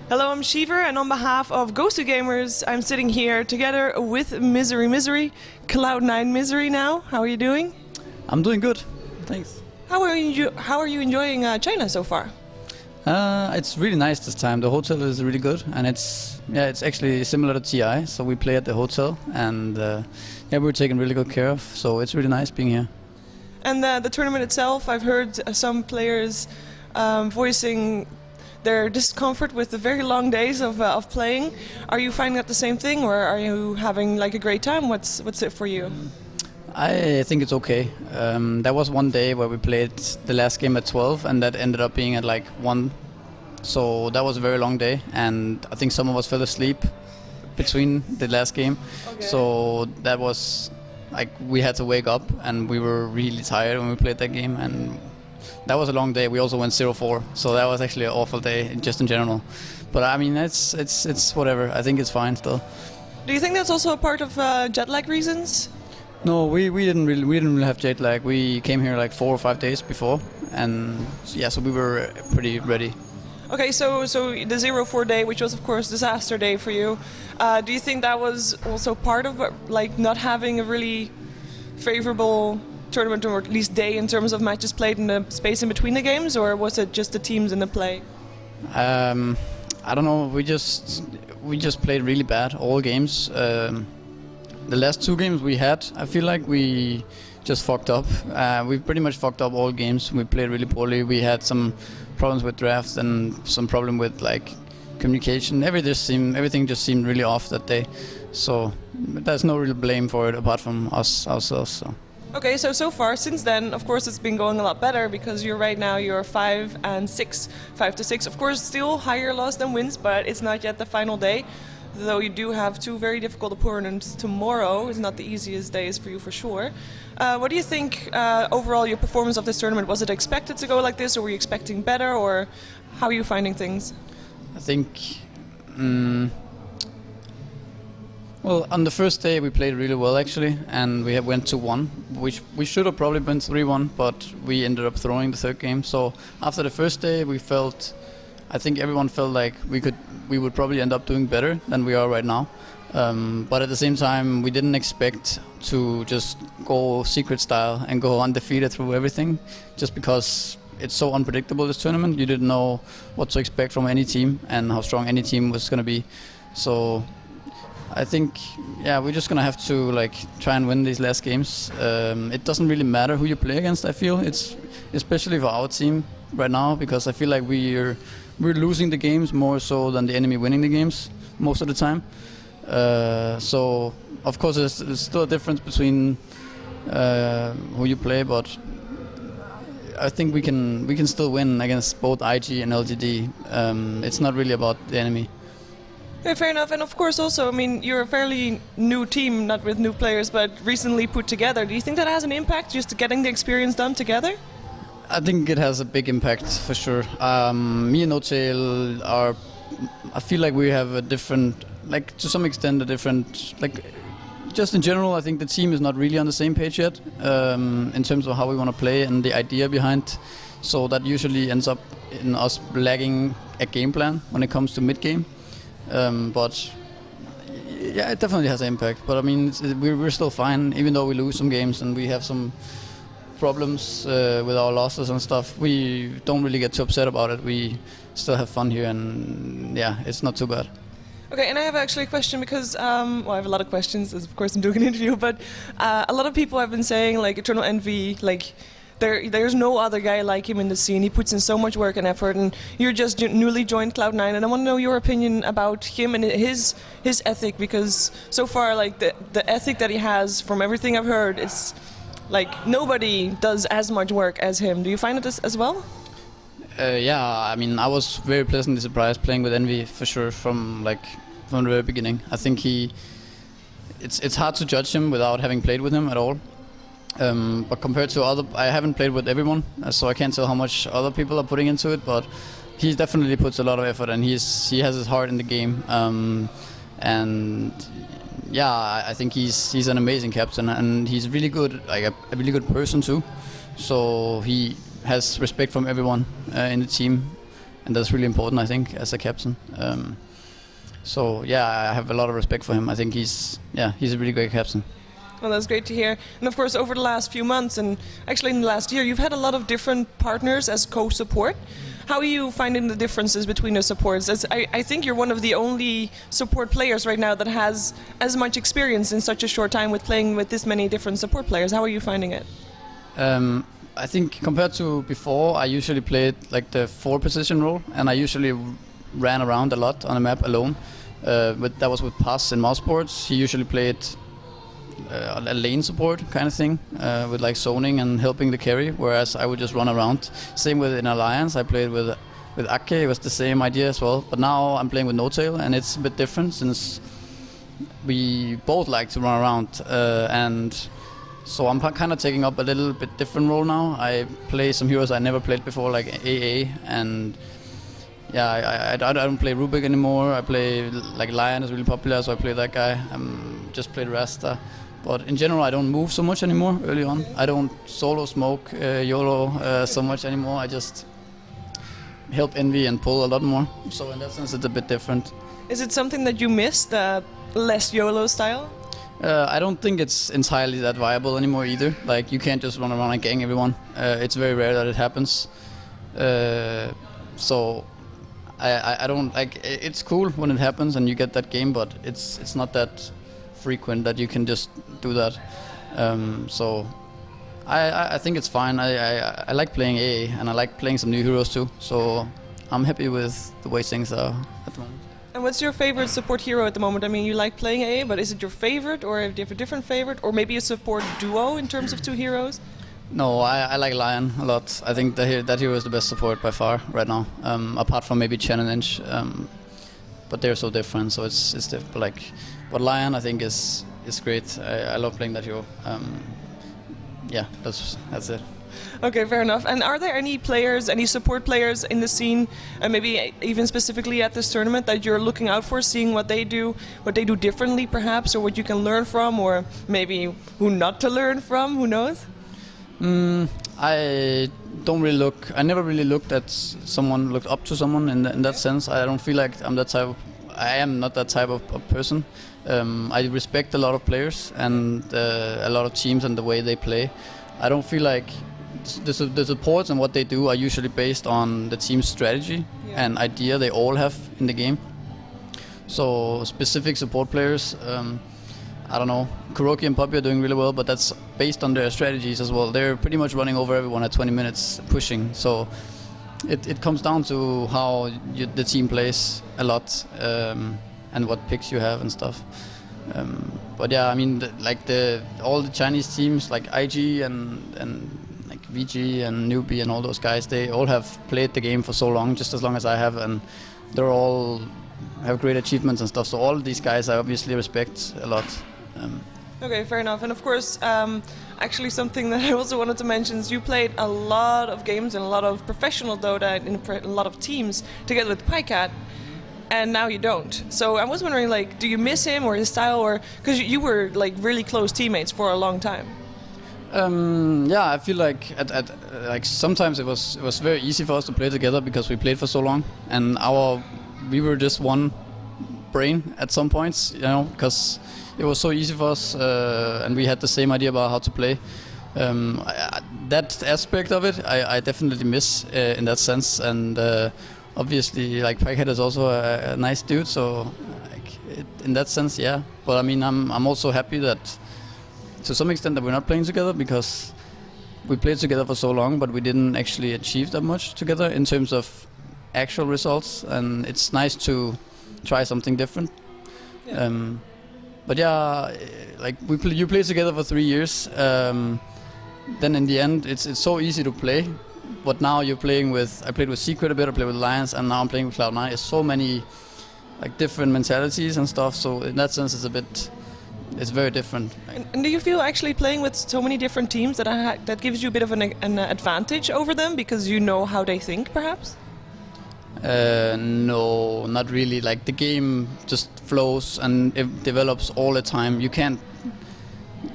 Hello, I'm Shiver, and on behalf of GosuGamers, I'm sitting here together with MiSeRy, Cloud9 MiSeRy now. How are you doing? I'm doing good, thanks. How are you enjoying China so far? It's really nice this time. The hotel is really good, and it's actually similar to TI. So we play at the hotel, and we're taken really good care of. So it's really nice being here. And the tournament itself, I've heard some players voicing their discomfort with the very long days of playing. Are you finding that the same thing, or are you having like a great time? What's it for you? I think it's okay. There was one day where we played the last game at 12, and that ended up being at like 1. So that was a very long day, and I think some of us fell asleep between the last game. Okay. So that was like we had to wake up, and we were really tired when we played that game, and that was a long day. We also went 0-4, so that was actually an awful day just in general. But I mean, it's whatever. I think it's fine still. Do you think that's also a part of jet lag reasons? No, we didn't really have jet lag. We came here like 4 or 5 days before, and yeah, so we were pretty ready. Okay, so the 0-4 day, which was of course disaster day for you, do you think that was also part of like not having a really favorable tournament, or at least day, in terms of matches played in the space in between the games, or was it just the teams in the play? I don't know. We just played really bad all games. The last 2 games we had, I feel like we just fucked up. We pretty much fucked up all games. We played really poorly. We had some problems with drafts and some problem with like communication. Everything just seemed really off that day. So there's no real blame for it apart from us ourselves. So. Okay, so far since then, of course, it's been going a lot better because you're 5-6, 5-6. Of course, still higher loss than wins, but it's not yet the final day. Though you do have 2 very difficult opponents tomorrow. It's not the easiest days for you for sure. What do you think overall your performance of this tournament? Was it expected to go like this, or were you expecting better, or how are you finding things? I think, well, on the first day we played really well actually, and we went 2-1, which we should have probably been 3-1, but we ended up throwing the 3rd game. So after the first day I think everyone felt like we would probably end up doing better than we are right now. But at the same time, we didn't expect to just go secret style and go undefeated through everything, just because it's so unpredictable, this tournament. You didn't know what to expect from any team and how strong any team was going to be. So I think, yeah, we're just going to have to like try and win these last games. It doesn't really matter who you play against, I feel. It's especially for our team right now, because I feel like we're losing the games more so than the enemy winning the games most of the time. So of course there's still a difference between who you play, but I think we can still win against both IG and LGD. It's not really about the enemy. Yeah, fair enough. And of course also, I mean, you're a fairly new team, not with new players, but recently put together. Do you think that has an impact, just getting the experience done together? I think it has a big impact for sure. Me and No-Tail I feel like we have a different, like to some extent a different, like just in general, I think the team is not really on the same page yet in terms of how we want to play and the idea behind. So that usually ends up in us lagging a game plan when it comes to mid-game. But yeah, it definitely has an impact. But I mean, we're still fine, even though we lose some games and we have some problems with our losses and stuff. We don't really get too upset about it. We still have fun here, and yeah, it's not too bad. Okay, and I have actually a question because, well, I have a lot of questions, as of course I'm doing an interview, but a lot of people have been saying, like, Eternal Envy, like, there's no other guy like him in the scene. He puts in so much work and effort, and you're just newly joined Cloud9, and I want to know your opinion about him and his ethic, because so far, like, the ethic that he has, from everything I've heard, it's like nobody does as much work as him. Do you find it as well? Yeah, I mean, I was very pleasantly surprised playing with Envy for sure from the very beginning. I think it's hard to judge him without having played with him at all. But compared to I haven't played with everyone, so I can't tell how much other people are putting into it. But he definitely puts a lot of effort, and he has his heart in the game. And yeah, I think he's an amazing captain, and he's really good, like a really good person too. So he has respect from everyone in the team, and that's really important, I think, as a captain. So yeah, I have a lot of respect for him. I think he's a really great captain. Well, that's great to hear. And of course, over the last few months, and actually in the last year, you've had a lot of different partners as co-support. How are you finding the differences between the supports? As I think you're one of the only support players right now that has as much experience in such a short time with playing with this many different support players. How are you finding it? I think compared to before, I usually played like the 4 position role, and I usually ran around a lot on a map alone. But that was with Pass in mouse sports. He usually played a lane support kind of thing, with like zoning and helping the carry, whereas I would just run around. Same with in Alliance, I played with Ake. It was the same idea as well, but now I'm playing with No Tail, and it's a bit different since we both like to run around, and so I'm kind of taking up a little bit different role now. I play some heroes I never played before, like AA, and yeah, I don't play Rubik anymore. I play like Lion is really popular, so I play that guy. Just played Rasta. But in general, I don't move so much anymore early on. I don't solo smoke YOLO so much anymore. I just help Envy and pull a lot more. So in that sense, it's a bit different. Is it something that you miss, the less YOLO style? I don't think it's entirely that viable anymore either. Like, you can't just run around and gang everyone. It's very rare that it happens. So I don't like. It's cool when it happens and you get that game, but it's not that frequent that you can just do that. So I think it's fine. I like playing AA, and I like playing some new heroes too. So I'm happy with the way things are at the moment. And what's your favorite support hero at the moment? I mean, you like playing AA, but is it your favorite, or do you have a different favorite, or maybe a support duo in terms of 2 heroes? No, I like Lion a lot. I think that hero is the best support by far right now, apart from maybe Chen and Inch. But they're so different, so it's different. But Lion, I think, is great. I love playing that hero. Yeah, that's it. Okay, fair enough. And are there any players, any support players in the scene, and maybe even specifically at this tournament, that you're looking out for, seeing what they do differently perhaps, or what you can learn from, or maybe who not to learn from, who knows? I don't really look. I never really looked up to someone in that sense. I don't feel like I'm that type. I am not that type of person. I respect a lot of players and a lot of teams and the way they play. I don't feel like the supports and what they do are usually based on the team's strategy and idea they all have in the game. So specific support players, I don't know, Kuroki and Poppy are doing really well, but that's based on their strategies as well. They're pretty much running over everyone at 20 minutes pushing. So it comes down to how the team plays a lot, and what picks you have and stuff. But yeah, I mean, all the Chinese teams like IG and like VG and Newbie and all those guys, they all have played the game for so long, just as long as I have, and they're all have great achievements and stuff. So all of these guys I obviously respect a lot. Okay, fair enough. And of course, actually something that I also wanted to mention is you played a lot of games and a lot of professional Dota in a lot of teams together with Pycat, and now you don't. So I was wondering, like, do you miss him or his style, or because you were like really close teammates for a long time? Yeah, I feel like like sometimes it was very easy for us to play together because we played for so long, and we were just one brain at some points, you know, because it was so easy for us, and we had the same idea about how to play. That aspect of it, I definitely miss in that sense, and obviously, like, Pycat is also a nice dude, so like, in that sense, yeah. But I mean, I'm also happy that, to some extent, that we're not playing together, because we played together for so long, but we didn't actually achieve that much together in terms of actual results, and it's nice to try something different. Yeah. But yeah, like you play together for 3 years, then in the end it's so easy to play. But now you're playing with, I played with Secret a bit, I played with Alliance, and now I'm playing with Cloud9. It's so many like different mentalities and stuff, so in that sense it's very different. And do you feel actually playing with so many different teams that gives you a bit of an advantage over them, because you know how they think perhaps? No, not really. Like, the game just flows and it develops all the time. You can't.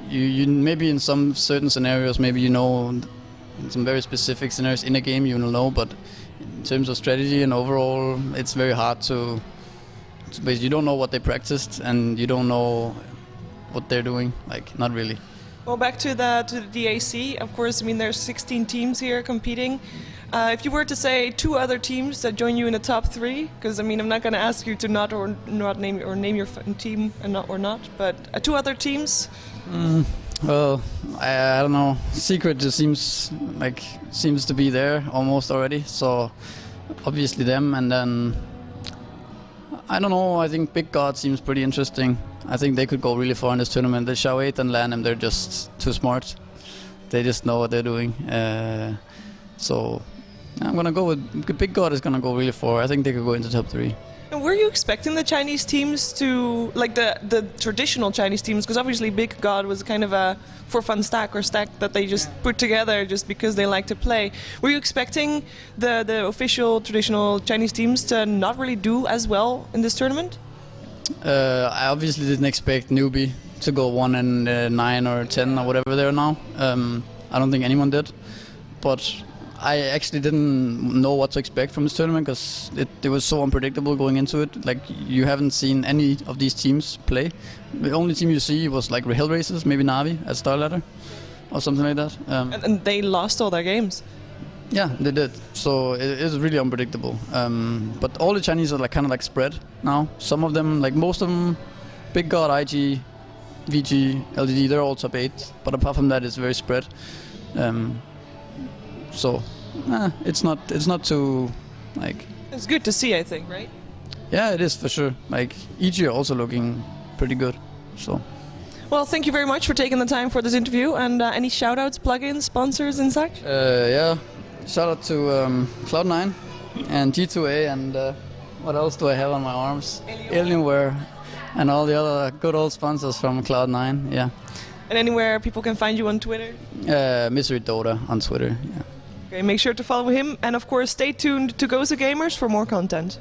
You maybe in some certain scenarios, maybe you know, in some very specific scenarios in a game you will know, but terms of strategy and overall, it's very hard to because you don't know what they practiced and you don't know what they're doing. Like, not really. Well, back to the DAC, of course, I mean, there's 16 teams here competing. If you were to say 2 other teams that join you in the top 3, because I mean, I'm not going to ask you to not name your team and not, but 2 other teams. Well, I don't know. Secret just seems to be there almost already. So obviously them, and then I don't know. I think Big God seems pretty interesting. I think they could go really far in this tournament. The Shao 8 and Lanham, they're just too smart. They just know what they're doing. So I'm gonna go with Big God is gonna go really far. I think they could go into top 3. And were you expecting the Chinese teams to, like the traditional Chinese teams, because obviously Big God was kind of a for fun stack that they just put together just because they like to play. Were you expecting the official traditional Chinese teams to not really do as well in this tournament? I obviously didn't expect newbie to go 1 and 9 or 10 or whatever they are now. I don't think anyone did, but I actually didn't know what to expect from this tournament because it was so unpredictable going into it. Like, you haven't seen any of these teams play. The only team you see was like Hellraisers, maybe Na'Vi at Star Ladder or something like that. And they lost all their games. Yeah, they did. So it is really unpredictable. But all the Chinese are like kind of like spread now. Some of them, like most of them, Big God, IG, VG, LGD, they're all top 8. But apart from that, it's very spread. So it's not too like. It's good to see, I think, right? Yeah, it is for sure. Like each year also looking pretty good. So. Well, thank you very much for taking the time for this interview. And any shout-outs, plugins, sponsors, and such? Yeah. Shout out to Cloud9 and G2A and what else do I have on my arms? Alienware and all the other good old sponsors from Cloud9. Yeah. And anywhere people can find you on Twitter? MiSeRy Dota on Twitter. Yeah. Okay, make sure to follow him, and of course stay tuned to GosuGamers for more content.